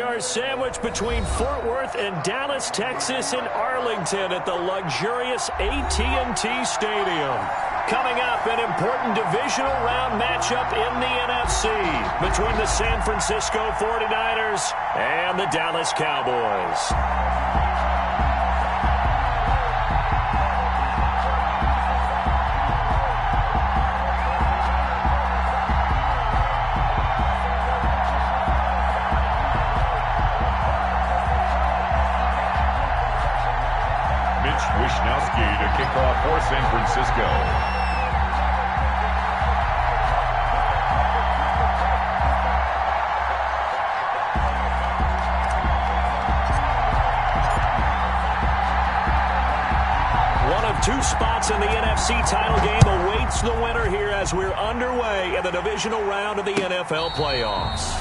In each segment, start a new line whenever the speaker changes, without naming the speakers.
our sandwich between Fort Worth and Dallas, Texas in Arlington at the luxurious AT&T Stadium. Coming up, an important divisional round matchup in the NFC between the San Francisco 49ers and the Dallas Cowboys.
Wishnowski to kick off for San Francisco.
One of two spots in the NFC title game awaits the winner here as we're underway in the divisional round of the NFL playoffs.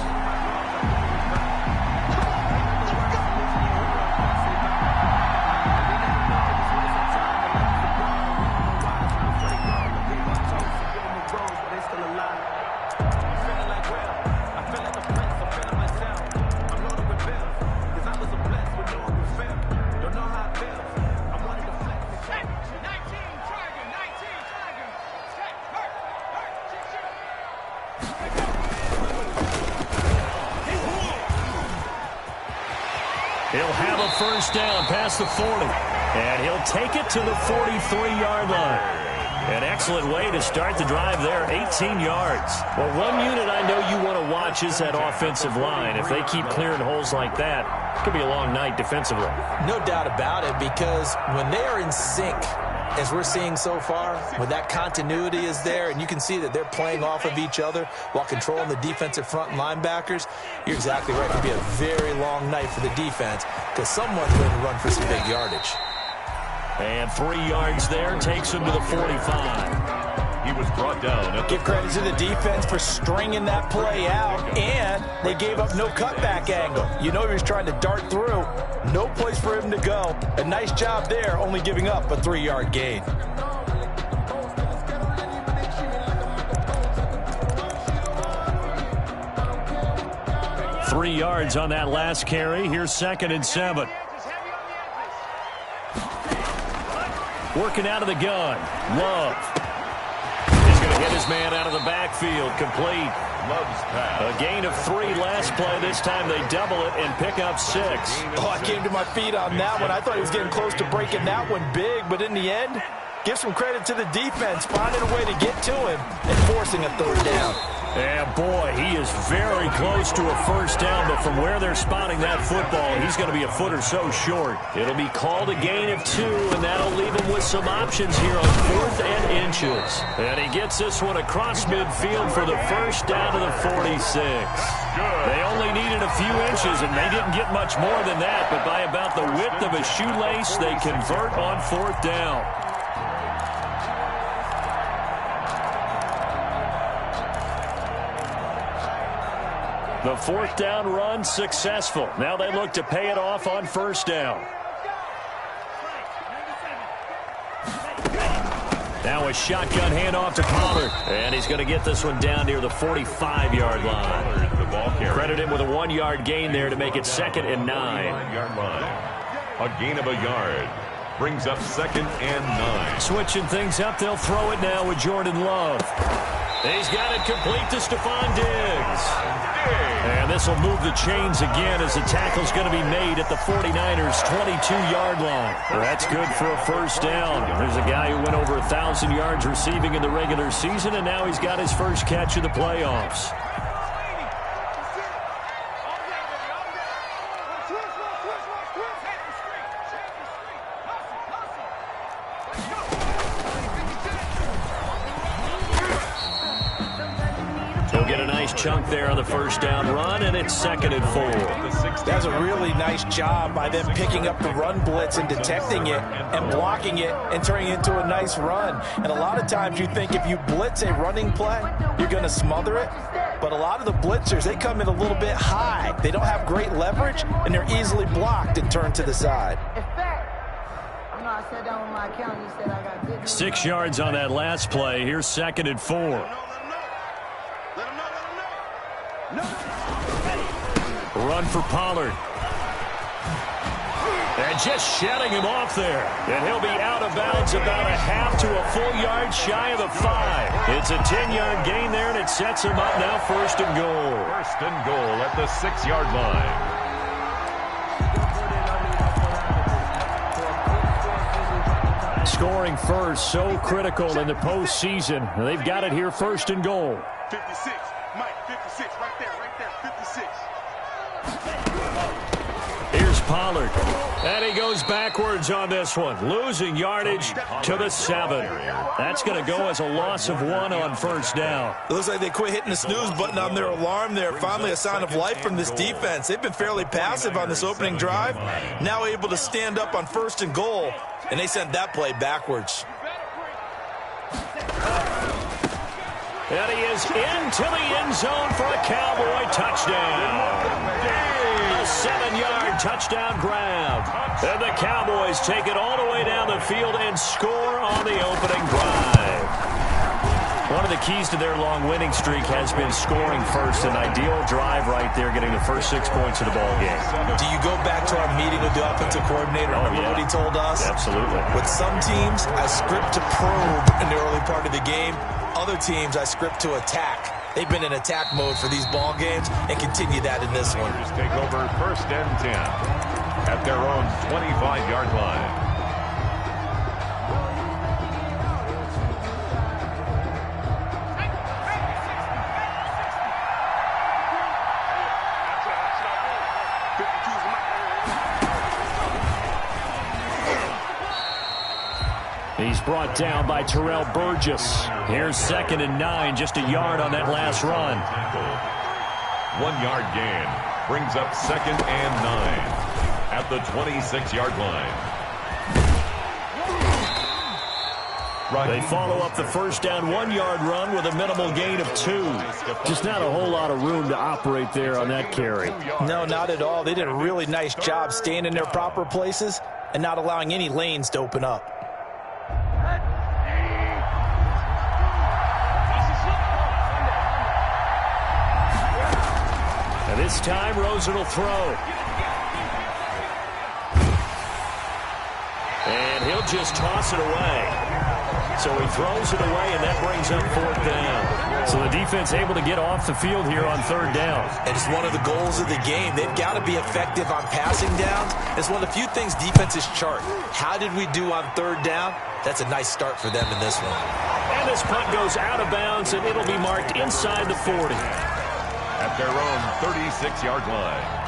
He'll have a first down past the 40, and he'll take it to the 43-yard line. An excellent way to start the drive there, 18 yards. Well, one unit I know you want to watch is that offensive line. If they keep clearing holes like that, it could be a long night defensively.
No doubt about it, because when they are in sync, as we're seeing so far, when that continuity is there and you can see that they're playing off of each other while controlling the defensive front linebackers, you're exactly right. It could be a very long night for the defense because someone's going to run for some big yardage.
And 3 yards there takes him to the 45.
He was brought down.
Give credit to the defense for stringing that play out, and they gave up no cutback angle. You know he was trying to dart through. No place for him to go. A nice job there, only giving up a 3-yard gain.
Three yards on that last carry. Here's 2nd and 7. Working out of the gun. Love. He's going to get his man out of the backfield. Complete.
Love's pass.
A gain of 3 last play. This time they double it and pick up 6.
Oh, I came to my feet on that one. I thought he was getting close to breaking that one big, but in the end, give some credit to the defense, finding a way to get to him and forcing a 3rd down.
Yeah, boy, he is very close to a first down, but from where they're spotting that football, he's going to be a foot or so short. It'll be called a gain of 2, and that'll leave him with some options here on 4th and inches. And he gets this one across midfield for the first down to the 46. They only needed a few inches, and they didn't get much more than that, but by about the width of a shoelace, they convert on 4th down. The 4th down run successful. Now they look to pay it off on 1st down. Now a shotgun handoff to Pollard. And he's going to get this one down near the 45-yard line. Credit him with a 1-yard gain there to make it 2nd and 9.
A gain of a yard. Brings up 2nd and 9.
Switching things up, they'll throw it now with Jordan Love. He's got it complete to Stephon Diggs. And this will move the chains again as the tackle's going to be made at the 49ers' 22-yard line. Well, that's good for a first down. There's a guy who went over 1,000 yards receiving in the regular season, and now he's got his first catch of the playoffs. Chunk there on the first down run, and it's 2nd and 4.
That's a really nice job by them picking up the run blitz and detecting it and blocking it and turning it into a nice run. And a lot of times you think if you blitz a running play, you're going to smother it. But a lot of the blitzers, they come in a little bit high. They don't have great leverage, and they're easily blocked and turned to the side.
6 yards on that last play. Here's 2nd and 4. Run for Pollard. And just shedding him off there. And he'll be out of bounds about a half to a full yard shy of the 5. It's a 10-yard gain there, and it sets him up now 1st and goal.
1st and goal at the 6-yard line.
Scoring first, so critical in the postseason. They've got it here 1st and goal.
56, Mike, 56, right there, 56.
Here's Pollard. And he goes backwards on this one, losing yardage to the 7. That's going to go as a loss of 1 on 1st down.
It looks like they quit hitting the snooze button on their alarm there. Finally a sign of life from this defense. They've been fairly passive on this opening drive. Now able to stand up on 1st and goal, and they sent that play backwards.
And he is into the end zone for a Cowboy touchdown. A 7-yard touchdown grab. And the Cowboys take it all the way down the field and score on the opening drive. One of the keys to their long winning streak has been scoring first. An ideal drive right there, getting the first 6 points of the ball game.
Do you go back to our meeting with the offensive coordinator? Remember what he told us?
Absolutely.
With some teams, I script to probe in the early part of the game. Other teams, I script to attack. They've been in attack mode for these ball games and continue that in this one.
Take over 1st and 10 at their own 25-yard line.
He's brought down by Terrell Burgess. Here's 2nd and 9, just a yard on that last run.
1-yard gain brings up 2nd and 9 at the 26-yard line.
They follow up the 1st down 1-yard run with a minimal gain of 2. Just not a whole lot of room to operate there on that carry.
No, not at all. They did a really nice job staying in their proper places and not allowing any lanes to open up.
And this time, Rosen will throw. And he'll just toss it away. So he throws it away, and that brings up 4th down. So the defense able to get off the field here on 3rd down.
And it's one of the goals of the game. They've got to be effective on passing downs. It's one of the few things defenses chart. How did we do on 3rd down? That's a nice start for them in this one.
And this punt goes out of bounds, and it'll be marked inside the 40.
At their own 36-yard line.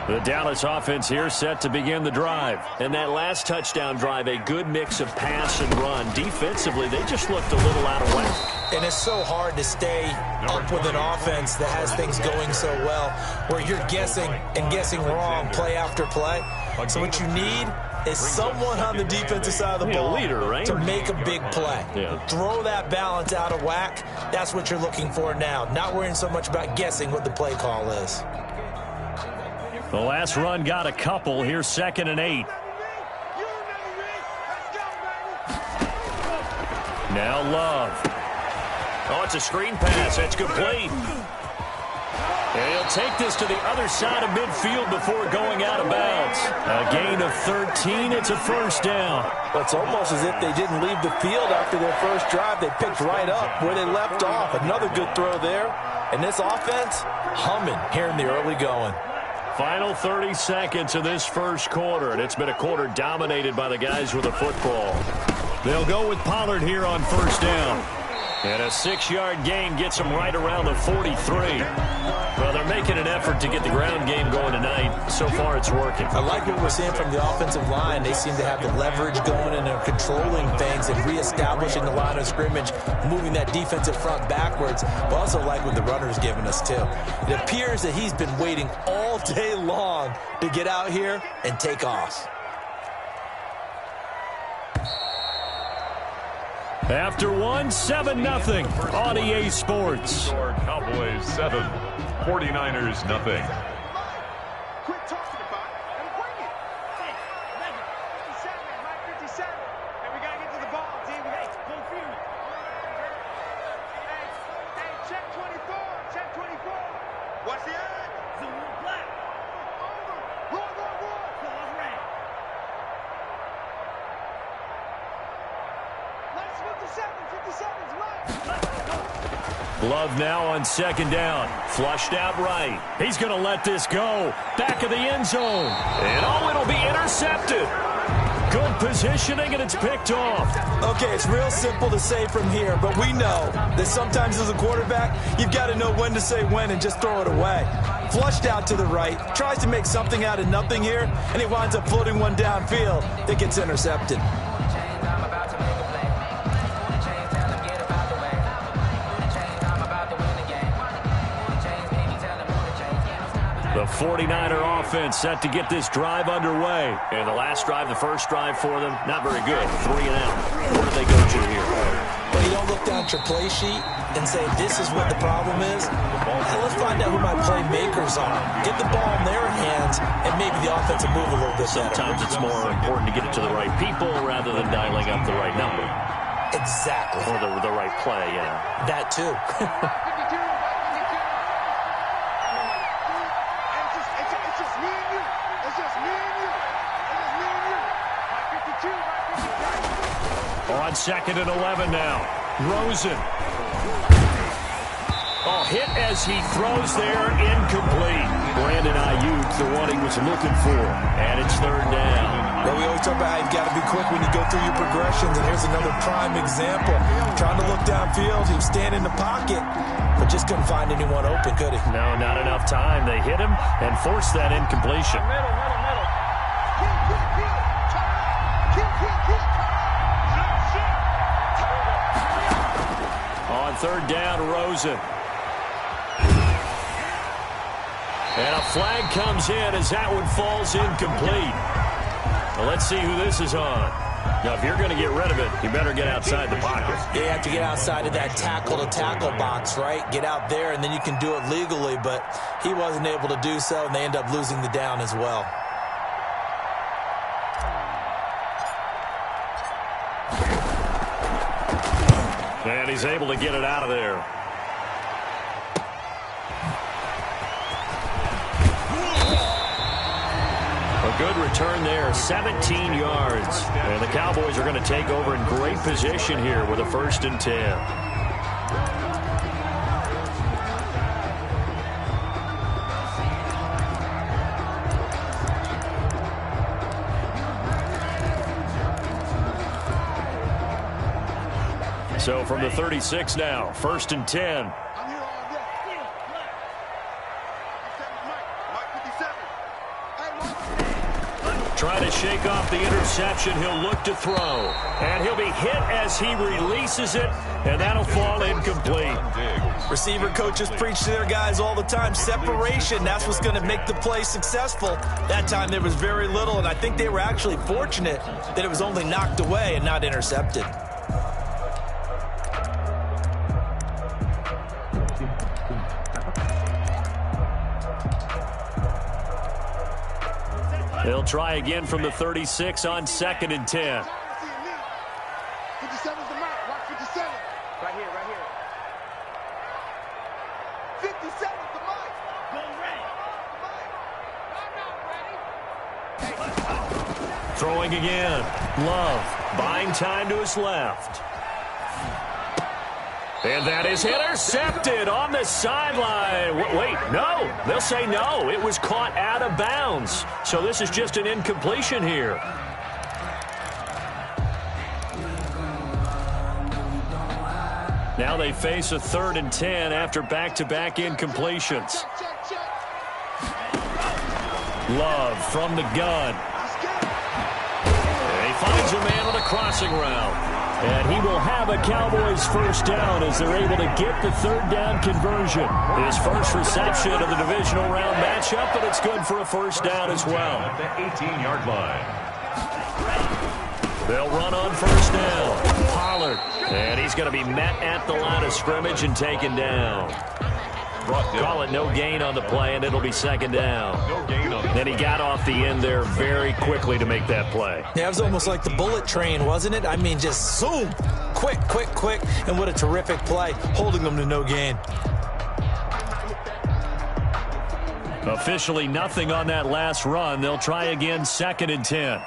The Dallas offense here set to begin the drive. And that last touchdown drive, a good mix of pass and run. Defensively, they just looked a little out of whack.
And it's so hard to stay up with an offense that has things going so well, where you're guessing and guessing wrong play after play. So what you need is someone on the defensive side of the ball
leader, right?
to make a big play.
Yeah.
Throw that balance out of whack. That's what you're looking for now. Not worrying so much about guessing what the play call is.
The last run got a couple. Here's 2nd and 8. Now Love. Oh, it's a screen pass. That's complete. And he'll take this to the other side of midfield before going out of bounds. A gain of 13. It's a 1st down.
It's almost as if they didn't leave the field after their first drive. They picked right up where they left off. Another good throw there. And this offense, humming here in the early going.
Final 30 seconds of this first quarter, and it's been a quarter dominated by the guys with the football. They'll go with Pollard here on 1st down. And a 6-yard gain gets them right around the 43. Well, they're making an effort to get the ground game going tonight. So far, it's working.
I like what we're seeing from the offensive line. They seem to have the leverage going, and they're controlling things and reestablishing the line of scrimmage, moving that defensive front backwards. But also like what the runner's giving us, too. It appears that he's been waiting all day long to get out here and take off.
After 7-0 on EA Sports.
Cowboys 7, 49ers nothing.
Quit talking about it and bring it. Hey, 57, Mike 57. And we got to get to the ball, team. Hey, full field. Hey, check 24. Check 24.
Love now on second down. Flushed out right. He's going to let this go. Back of the end zone. And it'll be intercepted. Good positioning, and it's picked off.
Okay, it's real simple to say from here, but we know that sometimes as a quarterback, you've got to know when to say when and just throw it away. Flushed out to the right, tries to make something out of nothing here, and he winds up floating one downfield that gets intercepted.
The 49er offense set to get this drive underway. And the last drive, the first drive for them, not very good. 3 and out. Where do they go to here?
Well, you don't look down at your play sheet and say, this is what the problem is. Hey, let's find out who my playmakers are. Get the ball in their hands, and maybe the offense will move a little bit better.
Sometimes it's more important to get it to the right people rather than dialing up the right number.
Exactly.
Or the right play, yeah.
That too.
On 2nd and 11 now. Rosen. Oh, hit as he throws there, incomplete. Brandon Ayuk, the one he was looking for. And it's 3rd down.
Well, we always talk about how you've got to be quick when you go through your progressions, and here's another prime example. Trying to look downfield, he was standing in the pocket, but just couldn't find anyone open, could he?
No, not enough time. They hit him and forced that incompletion. On 3rd down, Rosen. And a flag comes in as that one falls incomplete. Well, let's see who this is on. Now, if you're going to get rid of it, you better get outside the pocket.
You have to get outside of that tackle-to-tackle box, right? Get out there, and then you can do it legally, but he wasn't able to do so, and they end up losing the down as well.
And he's able to get it out of there. A good return there, 17 yards. And the Cowboys are going to take over in great position here with a 1st and 10. So from the 36 now, 1st and 10. Trying to shake off the interception. He'll look to throw. And he'll be hit as he releases it, and that'll fall incomplete.
Receiver coaches preach to their guys all the time. Separation, that's what's going to make the play successful. That time there was very little, and I think they were actually fortunate that it was only knocked away and not intercepted.
They'll try again from the 36 on 2nd and 10.
57's the mark. Watch 57. Right here, right here. 57's the mark. Go ready.
Throwing again. Love buying time to his left. And that is intercepted on the sideline. Wait, no. They'll say no. It was caught out of bounds. So this is just an incompletion here. Now they face a 3rd and 10 after back-to-back incompletions. Love from the gun. And he finds a man on a crossing route. And he will have a Cowboys 1st down as they're able to get the 3rd down conversion. His first reception of the divisional round matchup, but it's good for a 1st down as well.
At the 18-yard line.
They'll run on 1st down. Pollard. And he's going to be met at the line of scrimmage and taken down. Call it no gain on the play, and it'll be 2nd down. Then he got off the end there very quickly to make that play.
Yeah, it was almost like the bullet train, wasn't it? I mean, just zoom. Quick, quick, quick. And what a terrific play, holding them to no gain.
Officially nothing on that last run. They'll try again 2nd and 10.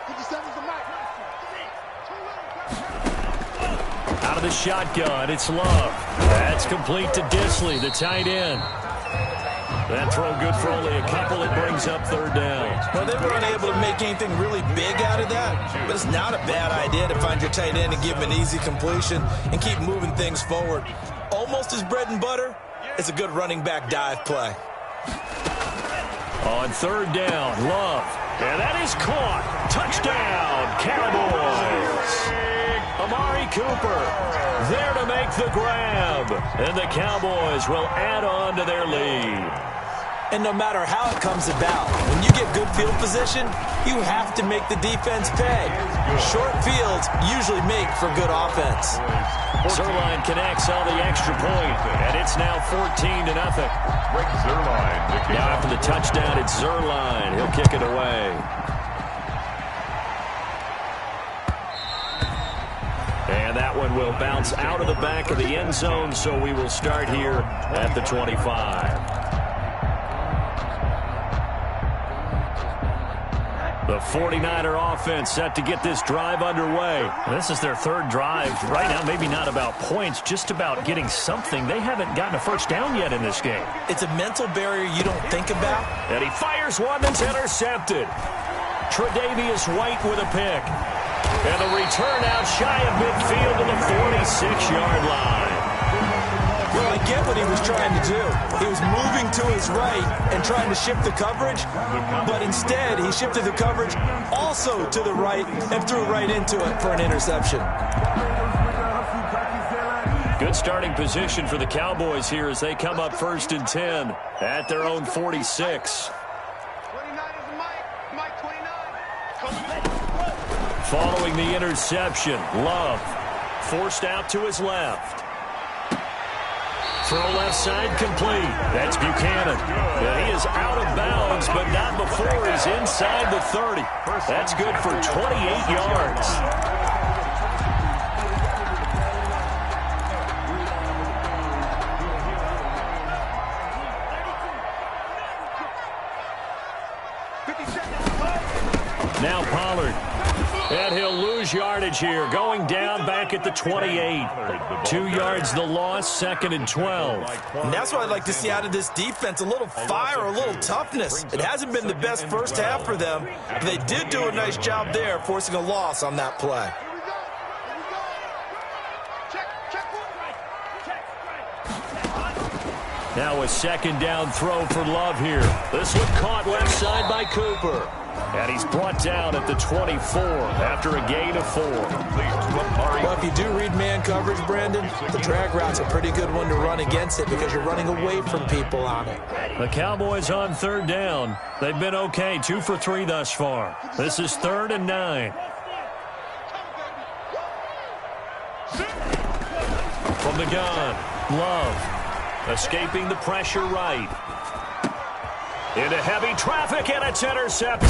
57's the mark.
Out of the shotgun, it's Love. That's complete to Disley, the tight end. That throw good for only a couple. It brings up third down.
Well, they were unable to make anything really big out of that, but it's not a bad idea to find your tight end and give him an easy completion and keep moving things forward. Almost his bread and butter is a good running back dive play.
On third down, Love. And that is caught. Touchdown, Cowboys. Amari Cooper there to make the grab. And the Cowboys will add on to their lead.
And no matter how it comes about, when you get good field position, you have to make the defense pay. Short fields usually make for good offense.
Zerline connects on the extra point, and it's now 14-0. Now after the touchdown, it's Zerline. He'll kick it away. And that one will bounce out of the back of the end zone, so we will start here at the 25. The 49er offense set to get this drive underway.
This is their third drive. Right now, maybe not about points, just about getting something. They haven't gotten a first down yet in this game.
It's a mental barrier you don't think about.
And he fires one that's intercepted. Tre'Davious White with a pick. And the return out shy of midfield to the 46-yard line.
Well, I get what he was trying to do. He was moving to his right and trying to shift the coverage, but instead he shifted the coverage also to the right and threw right into it for an interception.
Good starting position for the Cowboys here as they come up 1st and 10 at their own 46.
29 is Mike 29.
Following the interception, Love forced out to his left. Throw left side complete. That's Buchanan. And he is out of bounds, but not before he's inside the 30. That's good for 28 yards. Now Pollard. And he'll lose yardage here, going down back at the 28. 2 yards the loss, 2nd and 12.
And that's what I'd like to see out of this defense, a little fire, a little toughness. It hasn't been the best first half for them, but they did do a nice job there, forcing a loss on that play.
Now a 2nd down throw for Love here. This one caught left side by Cooper. And he's brought down at the 24 after a gain of 4.
Well, if you do read man coverage, Brandon, the drag route's a pretty good one to run against it because you're running away from people on it.
The Cowboys on 3rd down. They've been okay, 2 for 3 thus far. This is 3rd and 9. From the gun, Love escaping the pressure right. Into heavy traffic, and it's intercepted.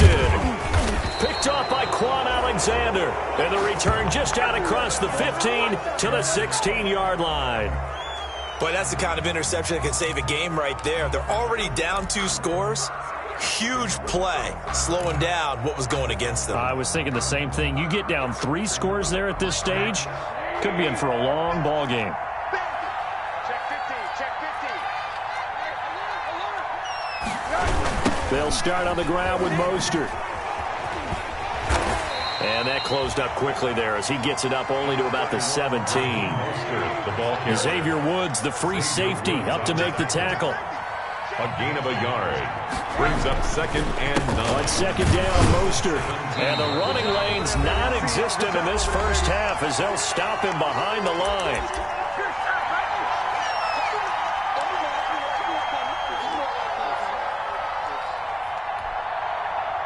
Picked off by Quan Alexander. And the return just out across the 15 to the 16-yard line.
Boy, that's the kind of interception that can save a game right there. They're already down 2 scores. Huge play, slowing down what was going against them.
I was thinking the same thing. You get down 3 scores there at this stage, could be in for a long ball game.
They'll start on the ground with Mostert. And that closed up quickly there as he gets it up only to about the 17. Xavier Woods, the free safety, up to make the tackle.
A gain of a yard. Brings up 2nd and 9.
On 2nd down, Mostert. And the running lane's non-existent in this first half as they'll stop him behind the line.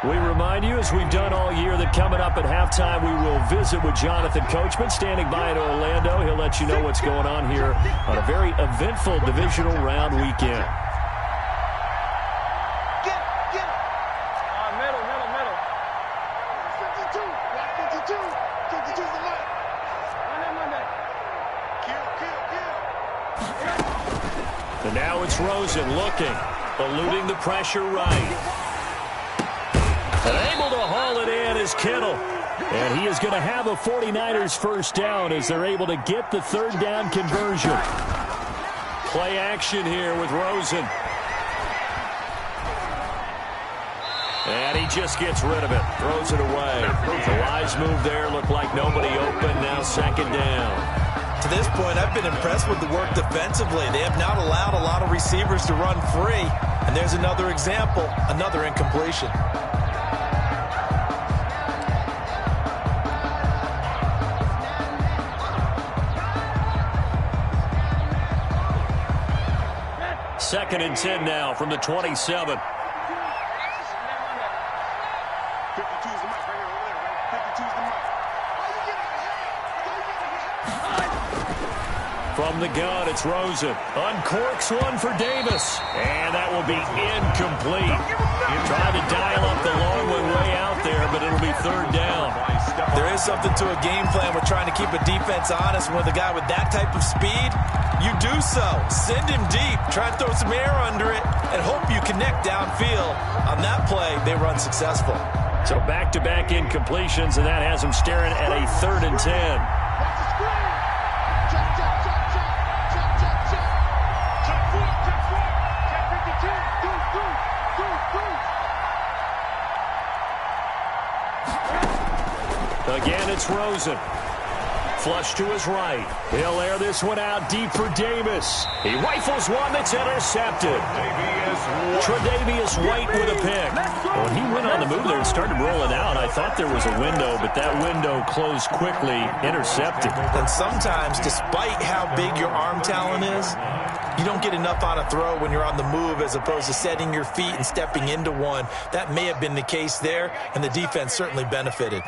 We remind you, as we've done all year, that coming up at halftime, we will visit with Jonathan Coachman, standing by in Orlando. He'll let you know what's going on here on a very eventful divisional round weekend.
Get it. Middle. 52. 52 is the line. Run that. Kill.
And now it's Rosen looking, eluding the pressure right. And able to haul it in is Kittle. And he is going to have a 49ers first down as they're able to get the 3rd down conversion. Play action here with Rosen. And he just gets rid of it. Throws it away. The wise move there. Looked like nobody open. Now second down.
To this point, I've been impressed with the work defensively. They have not allowed a lot of receivers to run free. And there's another example, another incompletion.
Second and 10 now from the 27. From the gun, it's Rosen. Uncorks one for Davis. And that will be incomplete. Trying to dial up the long one way out there, but it'll be third down.
There is something to a game plan with trying to keep a defense honest. With a guy with that type of speed, you do so. Send him deep. Try and throw some air under it and hope you connect downfield. On that play, they run successful.
So back-to-back incompletions, and that has them staring at a third and 10. Again, it's Rosen. Flush to his right. He'll air this one out deep for Davis. He rifles one that's intercepted. Tre'Davious White with a pick. When he went on the move there and started rolling out, I thought there was a window, but that window closed quickly, intercepted.
And sometimes, despite how big your arm talent is, you don't get enough on a throw when you're on the move as opposed to setting your feet and stepping into one. That may have been the case there, and the defense certainly benefited.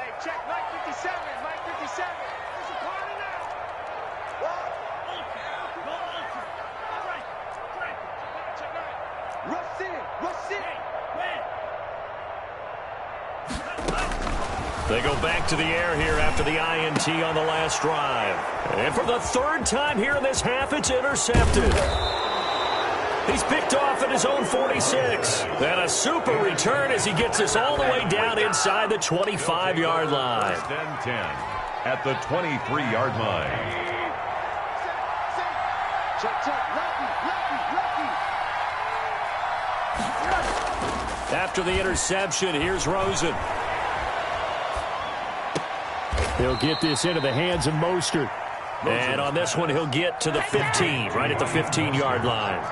They go back to the air here after the INT on the last drive. And for the third time here in this half, it's intercepted. He's picked off at his own 46. And a super return as he gets us all the way down inside the 25-yard line.
10 at the 23-yard line.
After the interception, here's Rosen. He'll get this into the hands of Mostert. And on this one, he'll get to the 15, right at the 15-yard line.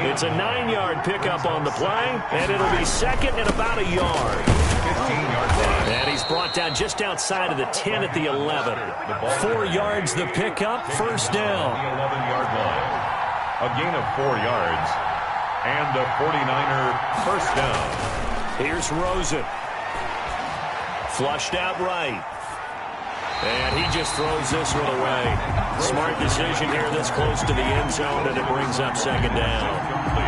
It's a 9-yard pickup on the play, and it'll be second and about a yard.
15-yard line.
And he's brought down just outside of the 10 at the 11. 4 yards the pickup, first down.
The 11-yard line. A gain of 4 yards. And a 49er first down.
Here's Rosen. Flushed out right. And he just throws this one away. Smart decision here this close to the end zone, and it brings up second down.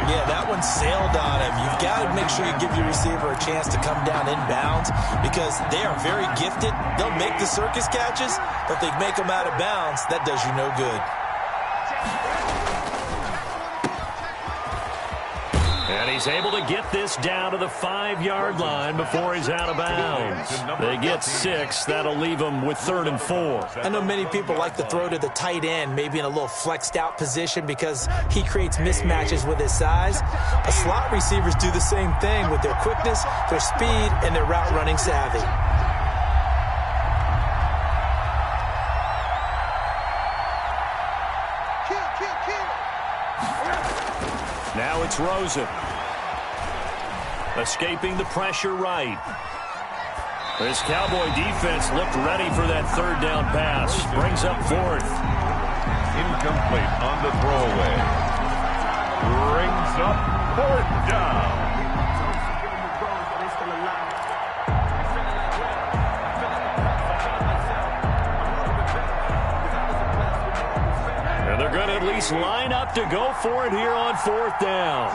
Yeah, that one sailed on him. You've got to make sure you give your receiver a chance to come down inbounds because they are very gifted. They'll make the circus catches, but if they make them out of bounds, that does you no good.
And he's able to get this down to the 5-yard line before he's out of bounds. They get 6. That'll leave him with 3rd and 4.
I know many people like to throw to the tight end, maybe in a little flexed out position because he creates mismatches with his size. But slot receivers do the same thing with their quickness, their speed, and their route running savvy.
Now it's Rosen. Escaping the pressure right. This Cowboy defense looked ready for that third down pass. Brings up 4th.
Incomplete on the throwaway. Brings up 4th down.
And they're going to at least line up to go for it here on 4th down.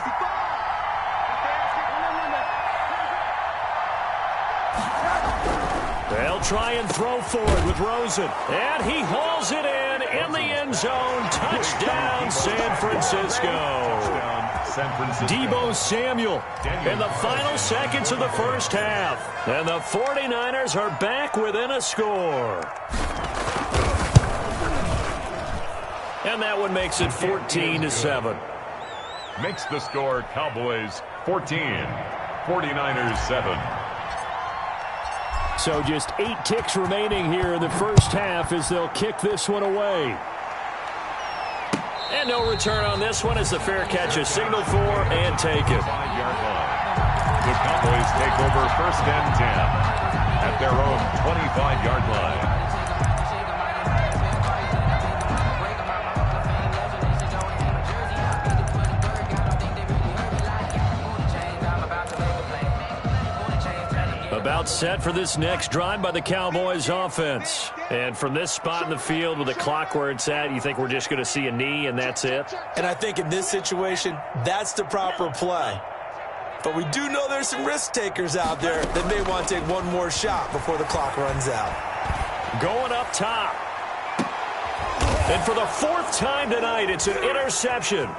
They'll try and throw forward with Rosen. And he hauls it in the end zone. Touchdown, San Francisco. Deebo Samuel in the final seconds of the first half. And the 49ers are back within a score. And that one makes it 14-7.
Makes the score Cowboys 14, 49ers 7.
So just 8 ticks remaining here in the first half as they'll kick this one away. And no return on this one as the fair catch is signaled for and taken.
5-yard line. The Cowboys take over 1st and 10 at their own 25-yard line.
About set for this next drive by the Cowboys offense. And from this spot in the field with the clock where it's at, you think we're just going to see a knee and that's it?
And I think in this situation, that's the proper play. But we do know there's some risk takers out there that may want to take one more shot before the clock runs out.
Going up top. And for the 4th time tonight, it's an interception.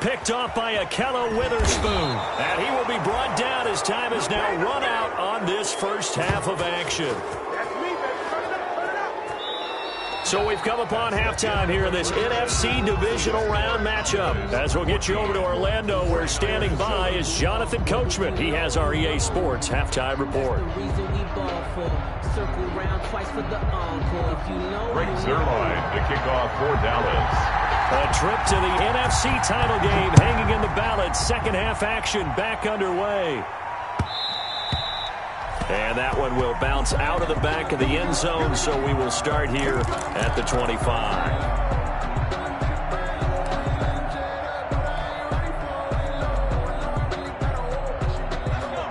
Picked off by Akello Witherspoon. And he will be brought down as time is now run out on this first half of action. So we've come upon halftime here in this NFC divisional round matchup. As we'll get you over to Orlando, where standing by is Jonathan Coachman. He has our EA Sports halftime report.
Greg Zuerlein, the kickoff for Dallas.
A trip to the NFC title game hanging in the balance. Second half action back underway. And that one will bounce out of the back of the end zone, so we will start here at the 25.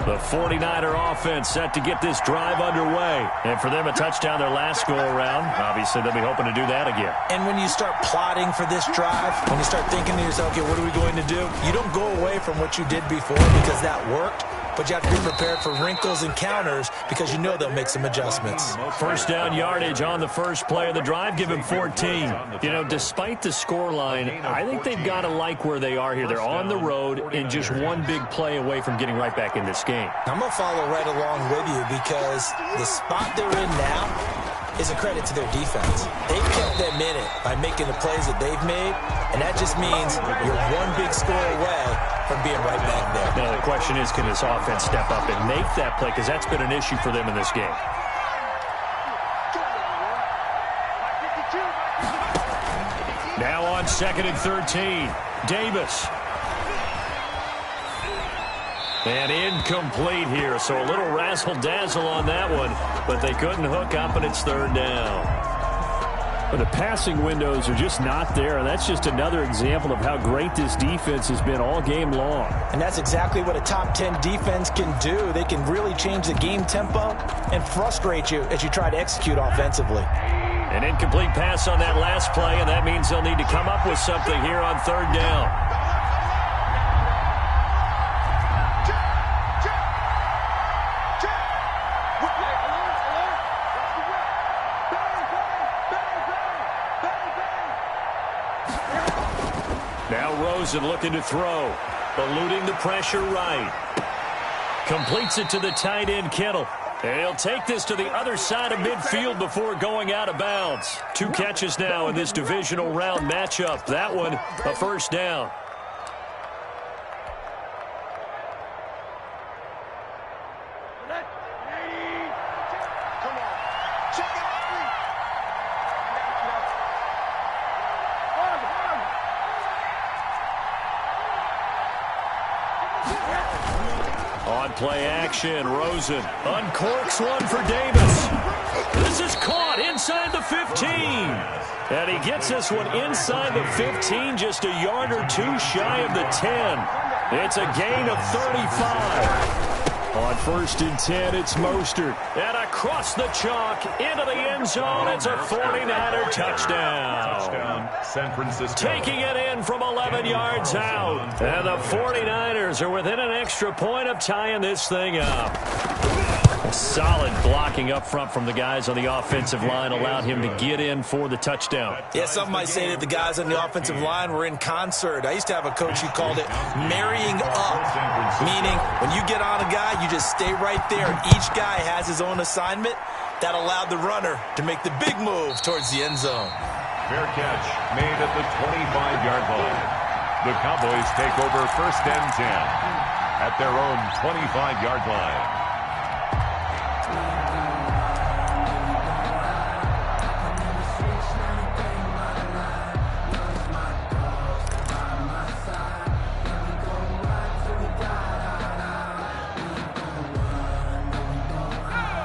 The 49er offense set to get this drive underway. And for them, a touchdown their last go-around. Obviously, they'll be hoping to do that again.
And when you start plotting for this drive, when you start thinking to yourself, okay, what are we going to do? You don't go away from what you did before because that worked. But you have to be prepared for wrinkles and counters because you know they'll make some adjustments.
First down yardage on the first play of the drive. Give him 14. You know, despite the scoreline, I think they've got to like where they are here. They're on the road and just one big play away from getting right back in this game.
I'm going to follow right along with you because the spot they're in now is a credit to their defense. They've kept them in it by making the plays that they've made, and that just means you're one big score away from being right back there.
Now, the question is, can this offense step up and make that play? Because that's been an issue for them in this game. Now on 2nd and 13, Davis. And incomplete here, so a little razzle-dazzle on that one, but they couldn't hook up, and it's 3rd down. Well, the passing windows are just not there, and that's just another example of how great this defense has been all game long.
And that's exactly what a top 10 defense can do. They can really change the game tempo and frustrate you as you try to execute offensively.
An incomplete pass on that last play, and that means they'll need to come up with something here on 3rd down. Rosen looking to throw. Eluding the pressure right. Completes it to the tight end, Kittle. And he'll take this to the other side of midfield before going out of bounds. 2 catches now in this divisional round matchup. That one, a first down. On play action, Rosen uncorks one for Davis. This is caught inside the 15. And he gets this one inside the 15, just a yard or 2 shy of the 10. It's a gain of 35. On 1st and 10, it's Mostert. And across the chalk, into the end zone, it's a 49er touchdown.
San Francisco.
Taking it in from 11 yards out. And the 49ers are within an extra point of tying this thing up. Solid blocking up front from the guys on the offensive line allowed him to get in for the touchdown.
Yeah, some might say that the guys on the offensive line were in concert. I used to have a coach who called it marrying up, meaning when you get on a guy, you just stay right there, and each guy has his own assignment. That allowed the runner to make the big move towards the end zone.
Fair catch made at the 25-yard line. The Cowboys take over 1st and 10 at their own 25-yard line.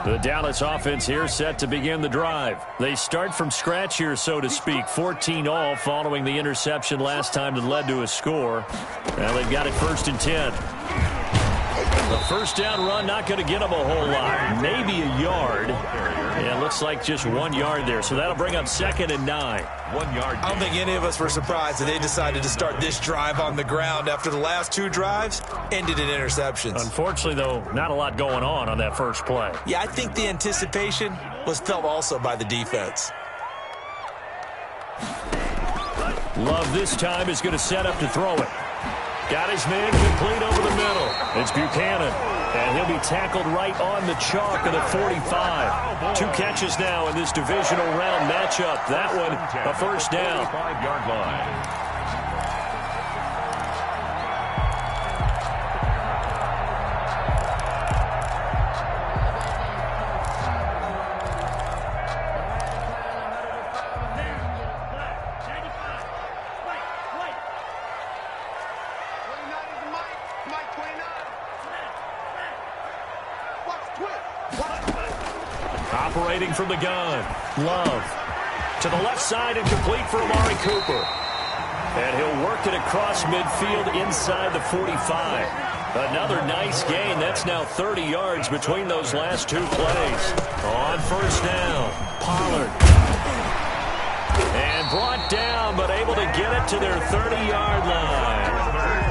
The Dallas offense here set to begin the drive. They start from scratch here, so to speak. 14-all following the interception last time that led to a score. Now they've got it 1st and 10. The first down run not going to get them a whole lot. Maybe a yard. Yeah, it looks like just 1 yard there. So that'll bring up 2nd and 9.
1 yard.
I don't think any of us were surprised that they decided to start this drive on the ground after the last 2 drives ended in interceptions.
Unfortunately, though, not a lot going on that first play.
Yeah, I think the anticipation was felt also by the defense.
Love this time is going to set up to throw it. Got his man complete over the middle. It's Buchanan, and he'll be tackled right on the chalk of the 45. 2 catches now in this divisional round matchup. That one, a first down.
5-yard line.
Operating from the gun. Love. To the left side and complete for Amari Cooper. And he'll work it across midfield inside the 45. Another nice gain. That's now 30 yards between those last 2 plays. On first down, Pollard. And brought down, but able to get it to their 30-yard line.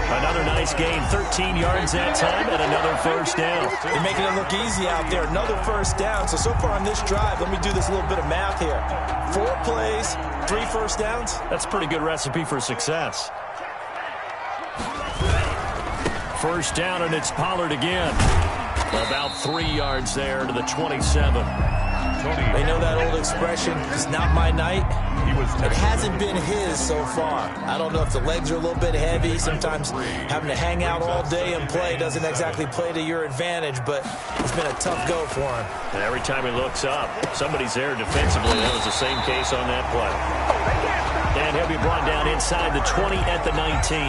Another nice gain, 13 yards that time, and another first down.
They're making it look easy out there. Another first down. So far on this drive, let me do this little bit of math here. 4 plays, 3 first downs.
That's a pretty good recipe for success. First down, and it's Pollard again. About 3 yards there to the 27.
They know that old expression, it's not my night. It hasn't been his so far. I don't know if the legs are a little bit heavy. Sometimes having to hang out all day and play doesn't exactly play to your advantage, but it's been a tough go for him.
And every time he looks up, somebody's there defensively. That was the same case on that play. And he'll be brought down inside the 20 at the 19.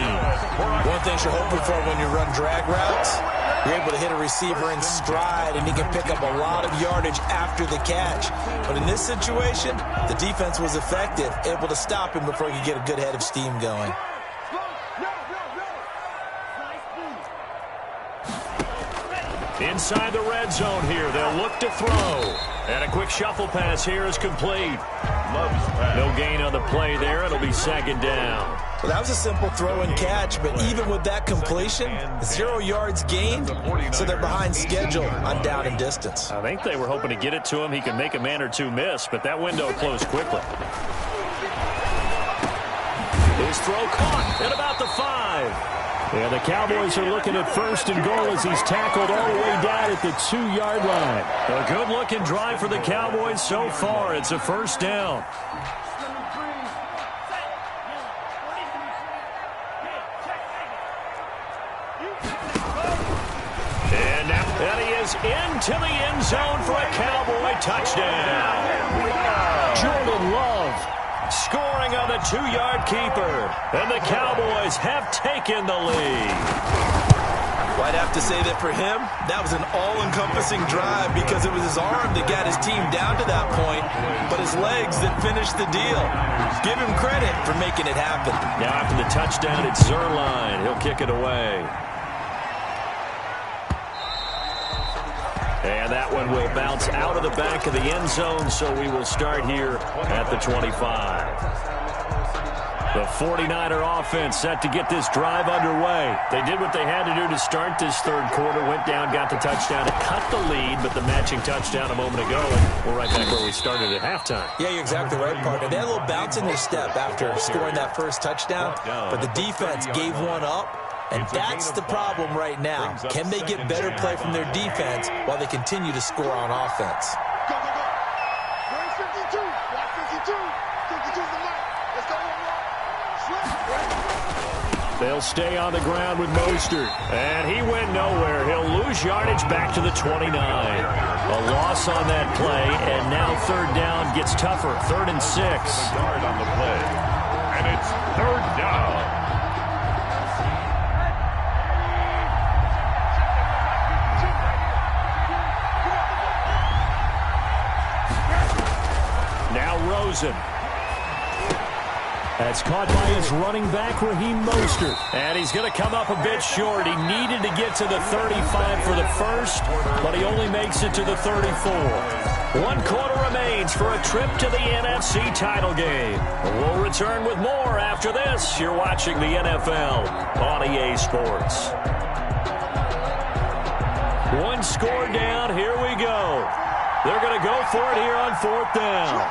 One thing you're hoping for when you run drag routes, you're able to hit a receiver in stride, and he can pick up a lot of yardage after the catch. But in this situation, the defense was effective, able to stop him before he could get a good head of steam going.
Inside the red zone here, they'll look to throw. And a quick shuffle pass here is complete. No gain on the play there. It'll be 2nd down.
Well, that was a simple throw and catch, but even with that completion, 0 yards gained, so they're behind schedule on down and distance.
I think they were hoping to get it to him. He could make a man or 2 miss, but that window closed quickly. His throw caught at about the 5. Yeah, the Cowboys are looking at 1st and goal as he's tackled all the way down at the 2-yard line. A good-looking drive for the Cowboys so far. It's a first down. And he is into the end zone for a Cowboy touchdown. Jordan Love scoring on the 2-yard keeper. And the Cowboys have taken the lead.
Well, I'd have to say that for him, that was an all-encompassing drive because it was his arm that got his team down to that point, but his legs that finished the deal. Give him credit for making it happen.
Now after the touchdown, it's Zerline. He'll kick it away. And that one will bounce out of the back of the end zone, so we will start here at the 25. The 49er offense set to get this drive underway. They did what they had to do to start this 3rd quarter, went down, got the touchdown to cut the lead, but the matching touchdown a moment ago, and we're right back where we started at halftime.
Yeah, you're exactly right, partner. They had a little bounce in their step after scoring that first touchdown, but the defense gave one up. And that's the problem right now. Can they get better play from their defense while they continue to score on offense?
Go, go, go. Where's 52? Watch 52. 52's the mark.
They'll stay on the ground with Mostert. And he went nowhere. He'll lose yardage back to the 29. A loss on that play, and now third down gets tougher. 3rd and 6.
Yard on the play. And it's 3rd down.
Now Rosen. That's caught by his running back, Raheem Mostert. And he's going to come up a bit short. He needed to get to the 35 for the first, but he only makes it to the 34. 1 quarter remains for a trip to the NFC title game. We'll return with more after this. You're watching the NFL on EA Sports. 1 score down. Here we go. They're going to go for it here on 4th down.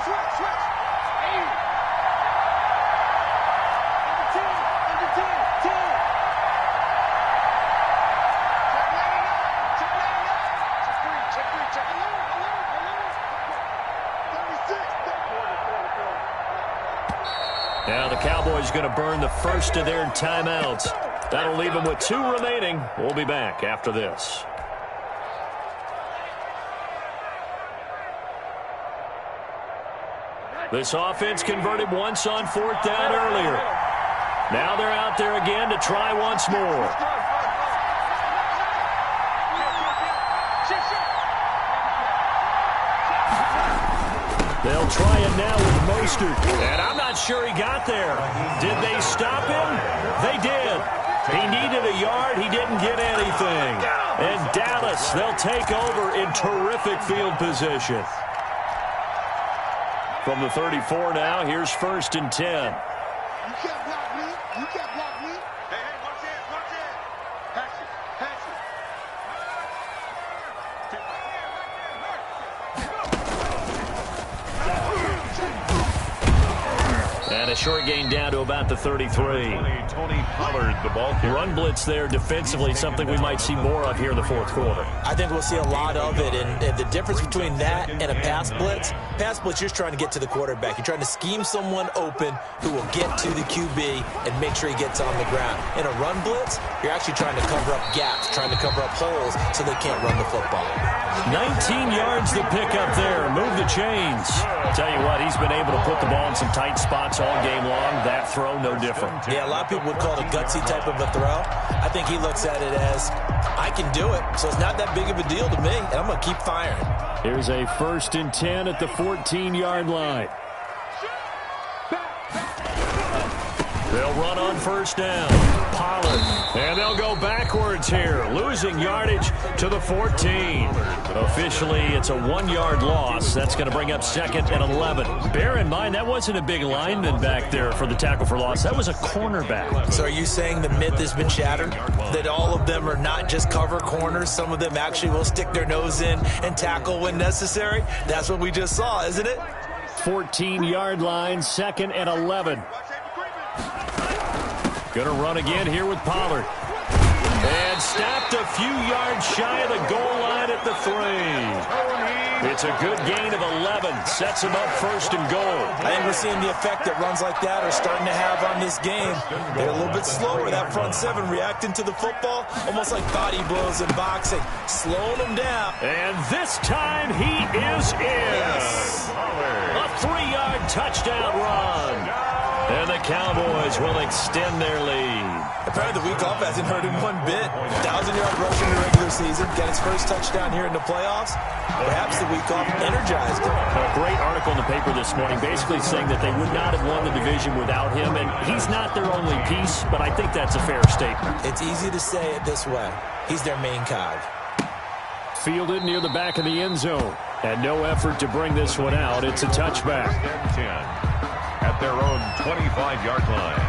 Now the Cowboys going to burn the first of their timeouts. That'll leave them with 2 remaining. We'll be back after this. This offense converted once on 4th down earlier. Now they're out there again to try once more. They'll try it now with Mostert. And I'm not sure he got there. Did they stop him? They did. He needed a yard. He didn't get anything. And Dallas, they'll take over in terrific field position. From the 34 now, here's 1st and 10.
You can't block me. You can't block me. Hey, watch it, watch it. Pass it, pass
it. And a short gain down to about the 33.
Tony Pollard, the ball carrier.
Run blitz there defensively, something we might see more of here in the 4th quarter.
I think we'll see a lot of it, and the difference between that and a pass blitz, you're trying to get to the quarterback. You're trying to scheme someone open who will get to the QB and make sure he gets on the ground. In a run blitz, you're actually trying to cover up gaps, trying to cover up holes so they can't run the football.
19 yards to pick up there. Move the chains. Tell you what, he's been able to put the ball in some tight spots all game long. That throw, no different.
Yeah, a lot of people would call it a gutsy type of a throw. I think he looks at it as, I can do it, so it's not that big of a deal to me, and I'm going to keep firing.
Here's a 1st and 10 at the 14-yard line. They'll run on 1st down. Pollard. And they'll go backwards here, losing yardage to the 14. Officially, it's a 1-yard loss. That's going to bring up 2nd and 11. Bear in mind, that wasn't a big lineman back there for the tackle for loss. That was a cornerback.
So are you saying the myth has been shattered? That all of them are not just cover corners? Some of them actually will stick their nose in and tackle when necessary? That's what we just saw, isn't it?
14-yard line, 2nd and 11. Going to run again here with Pollard. And stopped a few yards shy of the goal line at the 3. It's a good gain of 11. Sets him up 1st and goal.
I think we're seeing the effect that runs like that are starting to have on this game. They're a little bit slower, that front 7, reacting to the football, almost like body blows in boxing, slowing them down.
And this time he is in.
Yes.
A 3-yard touchdown run. And the Cowboys will extend their lead.
Apparently the week off hasn't hurt him one bit. 1,000-yard rush in the regular season. Got his first touchdown here in the playoffs. Perhaps the week off energized him.
A great article in the paper this morning basically saying that they would not have won the division without him. And he's not their only piece, but I think that's a fair statement.
It's easy to say it this way. He's their main cog.
Fielded near the back of the end zone. And no effort to bring this one out. It's a touchback.
10 at their own 25-yard line.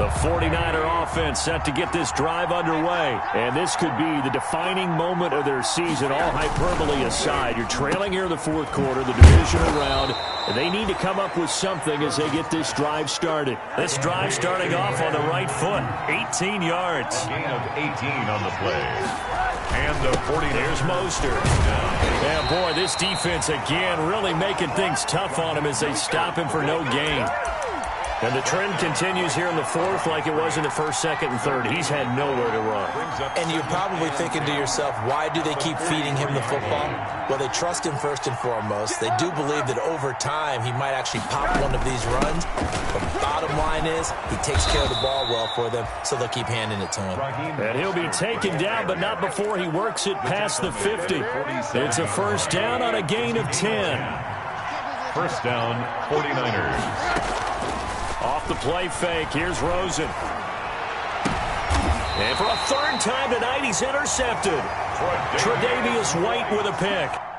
The 49er offense set to get this drive underway. And this could be the defining moment of their season, all hyperbole aside. You're trailing here in the fourth quarter, the divisional round. And they need to come up with something as they get this drive started. This drive starting off on the right foot, 18 yards.
Gain of 18 on the play. And the 40.
There's Mostert. Yeah, boy, this defense again really making things tough on him as they stop him for no gain. And the trend continues here in the fourth like it was in the first, second, and third. He's had nowhere to run.
And you're probably thinking to yourself, why do they keep feeding him the football? Well, they trust him first and foremost. They do believe that over time he might actually pop one of these runs. But the bottom line is he takes care of the ball well for them, so they'll keep handing it to him.
And he'll be taken down, but not before he works it past the 50. It's a first down on a gain of 10.
First down, 49ers.
Off the play fake, here's Rosen. And for a third time tonight, he's intercepted. Tre'Davious White with a pick.